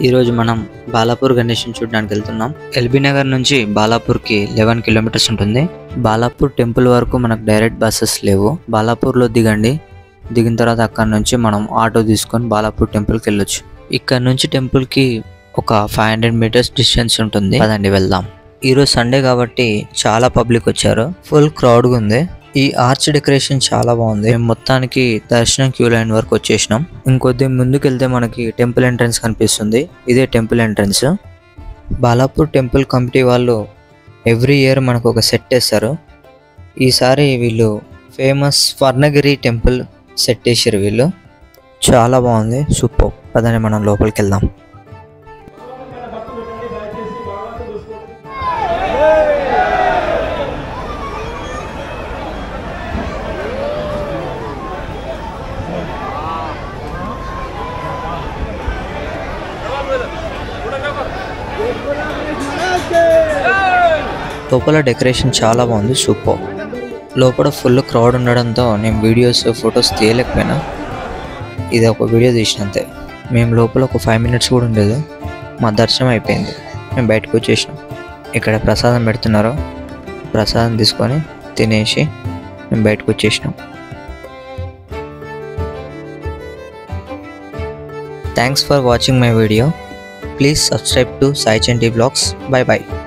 ఈ రోజు మనం బాలాపూర్ గణేష్ని చూడడానికి వెళ్తున్నాం. ఎల్బీ నగర్ నుంచి బాలాపూర్కి 11 కిలోమీటర్స్ ఉంటుంది. బాలాపూర్ టెంపుల్ వరకు మనకు డైరెక్ట్ బస్సెస్ లేవు. బాలాపూర్లో దిగండి. దిగిన తర్వాత అక్కడ నుంచి మనం ఆటో తీసుకొని బాలాపూర్ టెంపుల్కి వెళ్ళొచ్చు. ఇక్కడ నుంచి టెంపుల్కి ఒక 500 మీటర్స్ డిస్టెన్స్ ఉంటుంది. పదండి వెళ్దాం. ఈరోజు సండే కాబట్టి చాలా పబ్లిక్ వచ్చారు. ఫుల్ క్రౌడ్గా ఉంది. ఈ ఆర్చ్ డెకరేషన్ చాలా బాగుంది. మేము మొత్తానికి దర్శనం క్యూ లైన్ వరకు వచ్చేసినాం. ఇంకొద్ది ముందుకు వెళ్తే మనకి టెంపుల్ ఎంట్రన్స్ కనిపిస్తుంది. ఇదే temple entrance. Balapur temple committee వాళ్ళు ఎవ్రీ ఇయర్ మనకు ఒక సెట్ వేస్తారు. ఈసారి వీళ్ళు ఫేమస్ స్వర్ణగిరి టెంపుల్ సెట్ వేసారు. వీళ్ళు చాలా బాగుంది. సూపర్. పదని మనం లోపలికి వెళ్దాం. లోపల డెకరేషన్ చాలా బాగుంది. సూపర్. లోపల ఫుల్ క్రౌడ్ ఉండడంతో నేను వీడియోస్ ఫొటోస్ తీయలేకపోయినా. ఇది ఒక వీడియో తీసినంతే. మేము లోపల ఒక 5 మినిట్స్ కూడా ఉండలేదు. మా దర్శనం అయిపోయింది. మేము బయటకు వచ్చేసినాం. ఇక్కడ ప్రసాదం పెడుతున్నారు. ప్రసాదం తీసుకొని తినేసి మేము బయటకు వచ్చేసినాం. Thanks for watching my video. Please subscribe to Sai Chanti Vlogs. Bye bye.